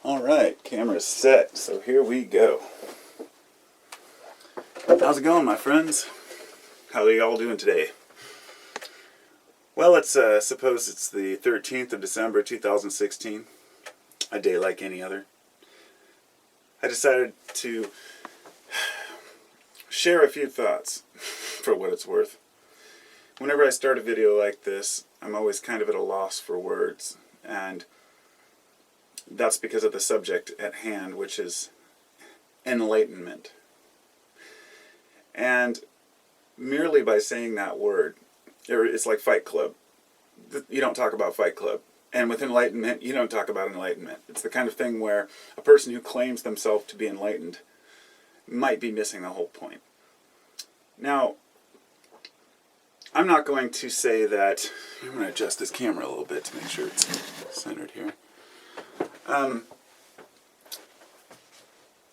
Alright, camera's set, so here we go. How's it going, my friends? How are you all doing today? Well, let's suppose it's the 13th of December 2016, a day like any other. I decided to share a few thoughts, for what it's worth. Whenever I start a video like this, I'm always kind of at a loss for words, and that's because of the subject at hand, which is enlightenment. And merely by saying that word, it's like Fight Club. You don't talk about Fight Club. And with enlightenment, you don't talk about enlightenment. It's the kind of thing where a person who claims themselves to be enlightened might be missing the whole point. Now, I'm not going to say that... I'm going to adjust this camera a little bit to make sure it's centered here.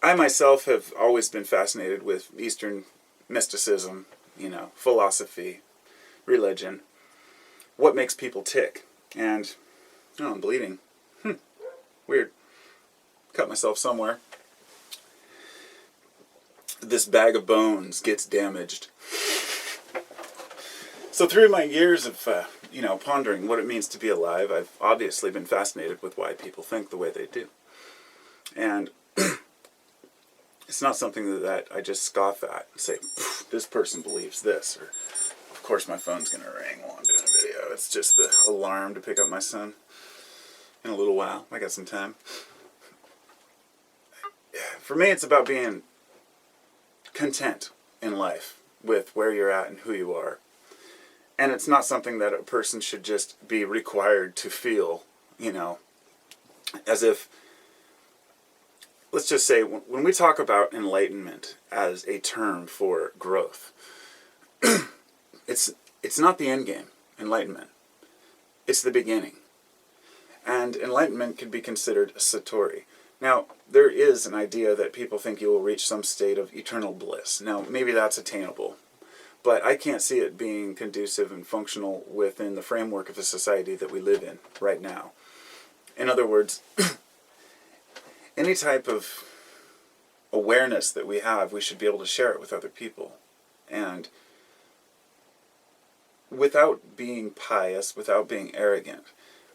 I myself have always been fascinated with Eastern mysticism, philosophy, religion, what makes people tick. And, I'm bleeding. Weird. Cut myself somewhere. This bag of bones gets damaged. So through my years of, pondering what it means to be alive, I've obviously been fascinated with why people think the way they do. And it's not something that I just scoff at and say, this person believes this, or of course my phone's going to ring while I'm doing a video. It's just the alarm to pick up my son in a little while. I got some time. For me, it's about being content in life with where you're at and who you are. And it's not something that a person should just be required to feel, as if... Let's just say, when we talk about enlightenment as a term for growth, it's not the end game, enlightenment. It's the beginning. And enlightenment could be considered a satori. Now, there is an idea that people think you will reach some state of eternal bliss. Now, maybe that's attainable, but I can't see it being conducive and functional within the framework of the society that we live in right now. In other words... any type of awareness that we have, we should be able to share it with other people. And without being pious, without being arrogant,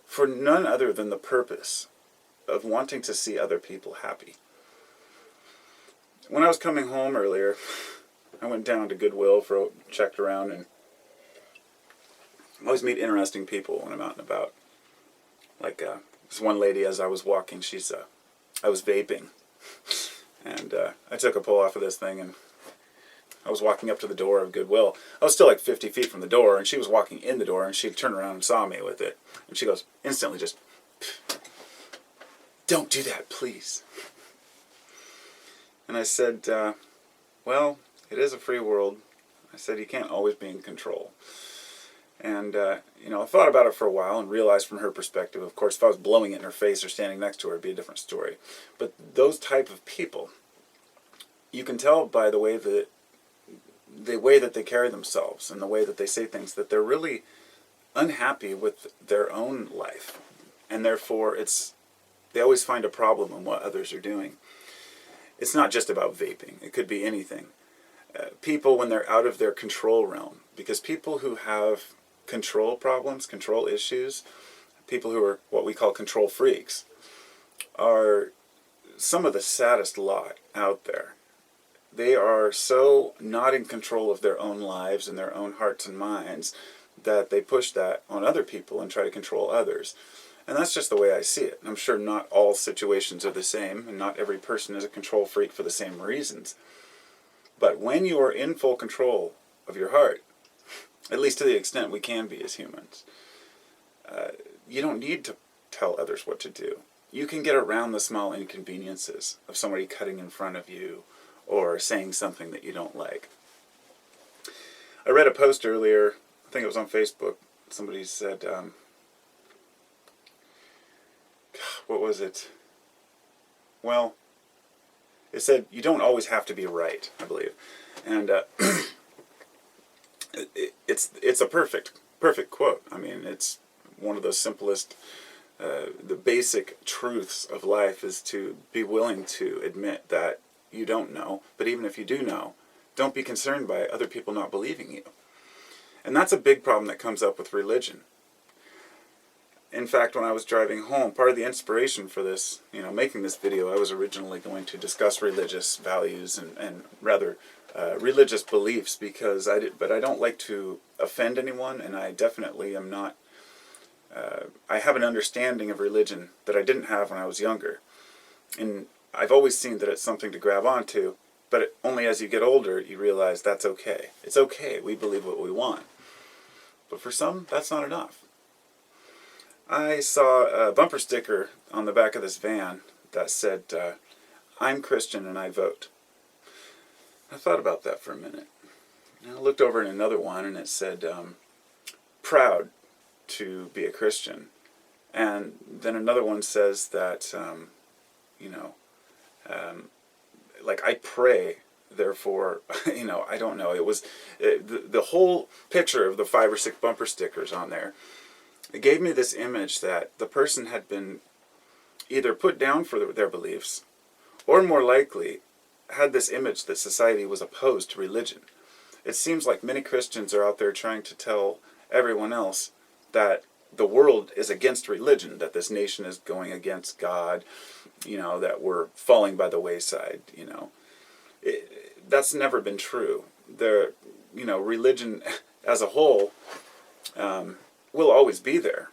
for none other than the purpose of wanting to see other people happy. When I was coming home earlier, I went down to Goodwill, checked around, and I always meet interesting people when I'm out and about. Like this one lady, as I was walking, I was vaping, and I took a pull off of this thing, and I was walking up to the door of Goodwill. I was still like 50 feet from the door, and she was walking in the door, and she turned around and saw me with it, and she goes, instantly just, "Don't do that, please." And I said, well, it is a free world. I said, you can't always be in control. And, I thought about it for a while and realized from her perspective, of course, if I was blowing it in her face or standing next to her, it'd be a different story. But those type of people, you can tell by the way that they carry themselves and the way that they say things, that they're really unhappy with their own life. And therefore, they always find a problem in what others are doing. It's not just about vaping. It could be anything. People, when they're out of their control realm, because people who have control problems, control issues, people who are what we call control freaks, are some of the saddest lot out there. They are so not in control of their own lives and their own hearts and minds that they push that on other people and try to control others. And that's just the way I see it. I'm sure not all situations are the same, and not every person is a control freak for the same reasons. But when you are in full control of your heart, at least to the extent we can be as humans, you don't need to tell others what to do. You can get around the small inconveniences of somebody cutting in front of you or saying something that you don't like. I read a post earlier, I think it was on Facebook, somebody said, what was it? Well, it said, you don't always have to be right, I believe. And it's a perfect quote. I mean, it's one of the simplest the basic truths of life is to be willing to admit that you don't know, but even if you do know, don't be concerned by other people not believing you. And that's a big problem that comes up with religion. In fact, when I was driving home, part of the inspiration for this, making this video, I was originally going to discuss religious values and rather religious beliefs, but I don't like to offend anyone, and I definitely am not. I have an understanding of religion that I didn't have when I was younger, and I've always seen that it's something to grab onto, but only as you get older you realize that's okay. It's okay, we believe what we want. But for some, that's not enough. I saw a bumper sticker on the back of this van that said, "I'm Christian and I vote." I thought about that for a minute. And I looked over at another one and it said, "Proud to be a Christian." And then another one says that, like, I pray, therefore, I don't know. It was the whole picture of the 5 or 6 bumper stickers on there. It gave me this image that the person had been either put down for their beliefs, or more likely had this image that society was opposed to religion. It seems like many Christians are out there trying to tell everyone else that the world is against religion, that this nation is going against God, that we're falling by the wayside. That's never been true. Religion as a whole will always be there.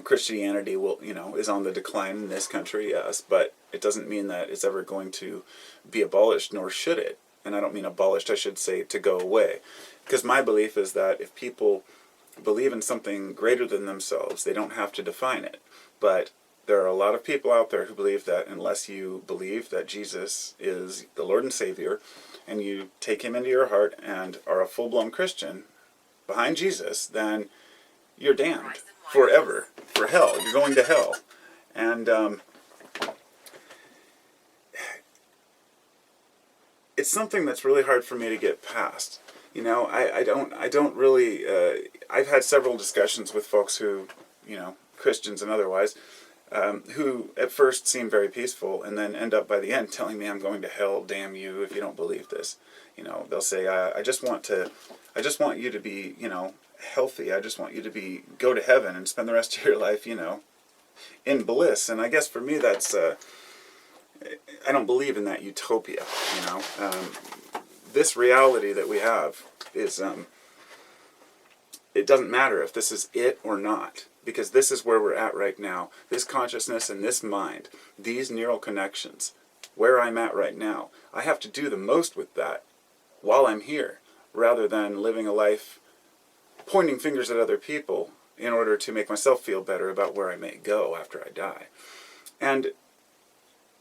Christianity is on the decline in this country, yes, but it doesn't mean that it's ever going to be abolished, nor should it. And I don't mean abolished, I should say to go away. Because my belief is that if people believe in something greater than themselves, they don't have to define it. But there are a lot of people out there who believe that unless you believe that Jesus is the Lord and Savior, and you take him into your heart and are a full-blown Christian behind Jesus, then you're damned forever, for hell. You're going to hell. And it's something that's really hard for me to get past. I don't really, I've had several discussions with folks who, Christians and otherwise, who at first seem very peaceful and then end up by the end telling me I'm going to hell, damn you, if you don't believe this. They'll say, I just want you to be, healthy. I just want you to go to heaven and spend the rest of your life, in bliss. And I guess for me that's, I don't believe in that utopia, This reality that we have is, it doesn't matter if this is it or not, because this is where we're at right now. This consciousness and this mind, these neural connections, where I'm at right now, I have to do the most with that while I'm here, rather than living a life pointing fingers at other people in order to make myself feel better about where I may go after I die. And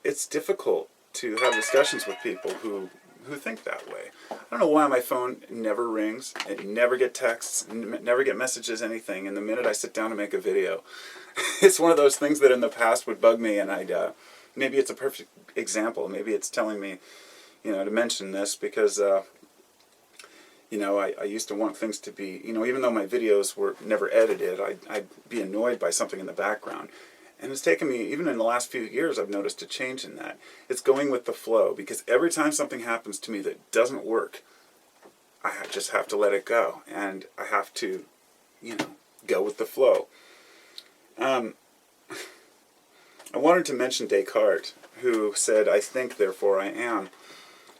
it's difficult to have discussions with people who think that way. I don't know why my phone never rings, it never get texts, never get messages, anything. And the minute I sit down to make a video, it's one of those things that in the past would bug me, and maybe it's a perfect example. Maybe it's telling me, to mention this because, I used to want things to be, even though my videos were never edited, I'd be annoyed by something in the background. And it's taken me, even in the last few years, I've noticed a change in that. It's going with the flow, because every time something happens to me that doesn't work, I just have to let it go. And I have to, go with the flow. I wanted to mention Descartes, who said, "I think, therefore I am."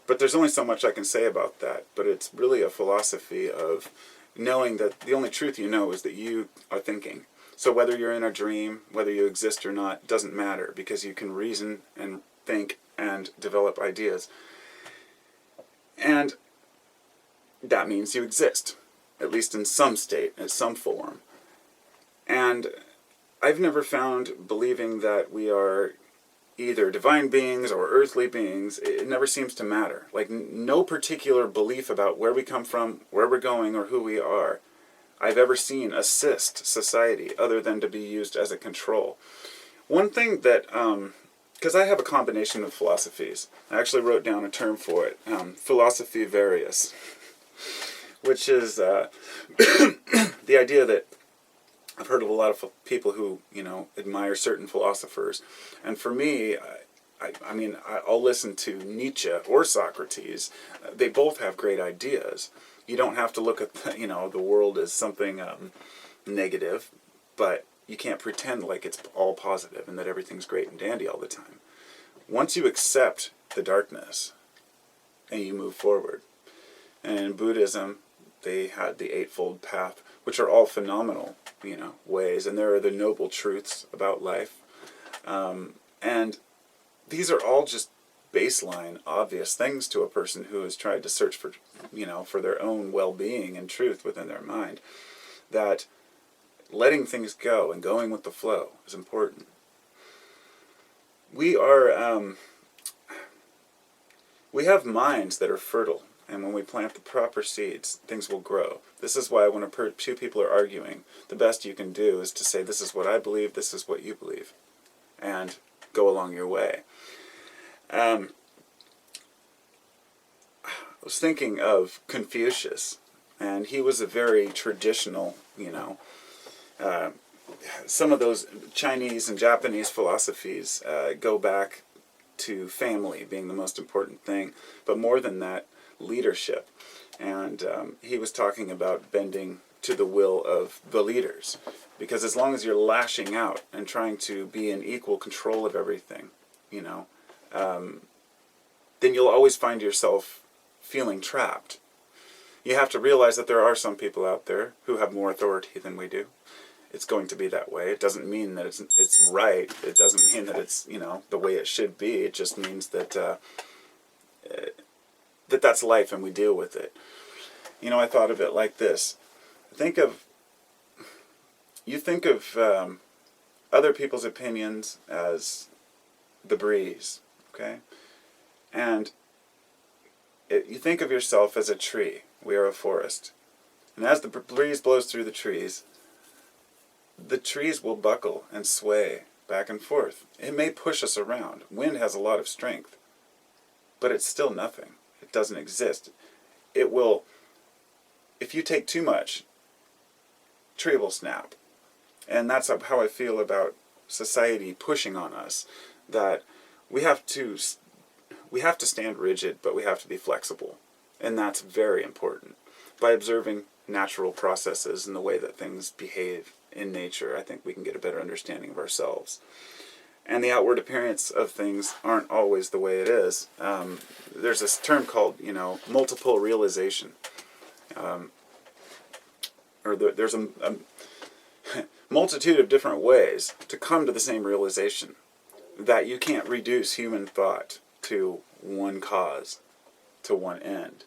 But there's only so much I can say about that. But it's really a philosophy of knowing that the only truth you know is that you are thinking. So whether you're in a dream, whether you exist or not, doesn't matter, because you can reason and think and develop ideas. And that means you exist, at least in some state, in some form. And I've never found believing that we are either divine beings or earthly beings, it never seems to matter. Like, no particular belief about where we come from, where we're going, or who we are I've ever seen assist society other than to be used as a control. One thing that, because I have a combination of philosophies, I actually wrote down a term for it, philosophy various, which is the idea that I've heard of a lot of people who, admire certain philosophers. And for me, I'll listen to Nietzsche or Socrates. They both have great ideas. You don't have to look at, the world as something negative, but you can't pretend like it's all positive and that everything's great and dandy all the time. Once you accept the darkness and you move forward. And in Buddhism, they had the Eightfold Path, which are all phenomenal, ways. And there are the noble truths about life. And these are all just baseline, obvious things to a person who has tried to search for, for their own well-being and truth within their mind. That letting things go and going with the flow is important. We have minds that are fertile, and when we plant the proper seeds, things will grow. This is why when two people are arguing, the best you can do is to say, this is what I believe, this is what you believe, and go along your way. I was thinking of Confucius, and he was a very traditional, some of those Chinese and Japanese philosophies go back to family being the most important thing, but more than that, leadership. And he was talking about bending to the will of the leaders, because as long as you're lashing out and trying to be in equal control of everything, then you'll always find yourself feeling trapped. You have to realize that there are some people out there who have more authority than we do. It's going to be that way. It doesn't mean that it's right. It doesn't mean that it's, the way it should be. It just means that that's life and we deal with it. I thought of it like this. You think of other people's opinions as the breeze, okay? And you think of yourself as a tree. We are a forest. And as the breeze blows through the trees will buckle and sway back and forth. It may push us around. Wind has a lot of strength, but it's still nothing. It doesn't exist. It will, if you take too much, tree will snap. And that's how I feel about society pushing on us, that we have to stand rigid, but we have to be flexible. And that's very important. By observing natural processes and the way that things behave in nature, I think we can get a better understanding of ourselves. And the outward appearance of things aren't always the way it is. There's this term called, multiple realization. There's a multitude of different ways to come to the same realization, that you can't reduce human thought to one cause, to one end.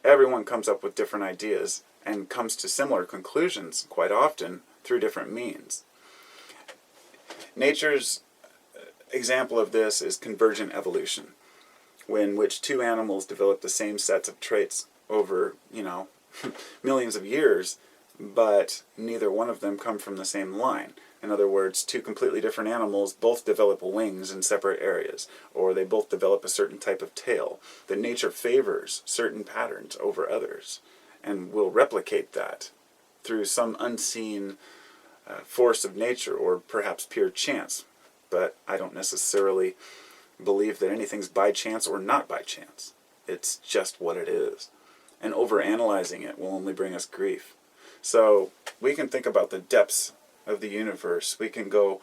Everyone comes up with different ideas and comes to similar conclusions quite often through different means. Nature's example of this is convergent evolution, in which two animals develop the same sets of traits over, millions of years, but neither one of them come from the same line. In other words, two completely different animals both develop wings in separate areas, or they both develop a certain type of tail. That nature favors certain patterns over others, and will replicate that through some unseen force of nature, or perhaps pure chance. But I don't necessarily believe that anything's by chance or not by chance. It's just what it is. And overanalyzing it will only bring us grief. So we can think about the depths of the universe. We can go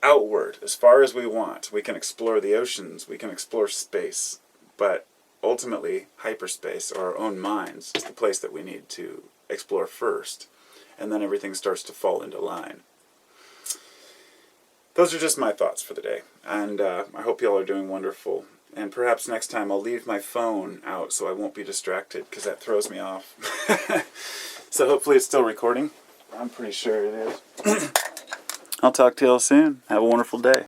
outward as far as we want. We can explore the oceans. We can explore space. But ultimately, hyperspace, or our own minds, is the place that we need to explore first. And then everything starts to fall into line. Those are just my thoughts for the day. And I hope you all are doing wonderful. And perhaps next time I'll leave my phone out so I won't be distracted, because that throws me off. So hopefully it's still recording. I'm pretty sure it is. I'll talk to you all soon. Have a wonderful day.